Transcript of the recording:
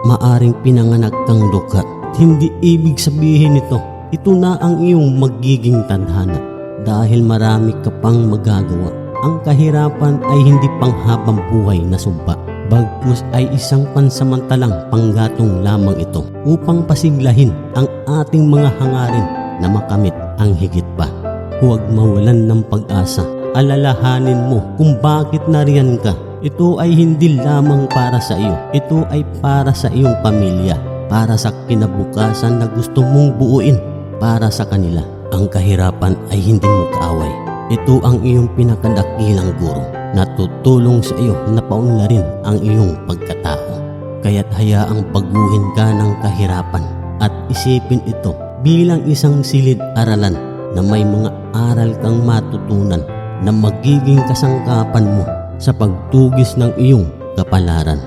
maaring pinanganak kang dukha. Hindi ibig sabihin ito na ang iyong magiging tadhana dahil marami ka pang magagawa. Ang kahirapan ay hindi panghabang buhay na sumpa, bagkus ay isang pansamantalang panggatong lamang ito upang pasiglahin ang ating mga hangarin na makamit ang higit pa. Huwag mawalan ng pag-asa. Alalahanin mo kung bakit nariyan ka. Ito ay hindi lamang para sa iyo. Ito ay para sa iyong pamilya, para sa kinabukasan na gusto mong buuin para sa kanila. Ang kahirapan ay hindi mo kaaway. Ito ang iyong pinakadakilang guro na tutulong sa iyo na paunlarin ang iyong pagkatao. Kaya't hayaang baguhin ka ng kahirapan at isipin ito bilang isang silid-aralan na may mga aral kang matutunan na magiging kasangkapan mo sa pagtugis ng iyong kapalaran.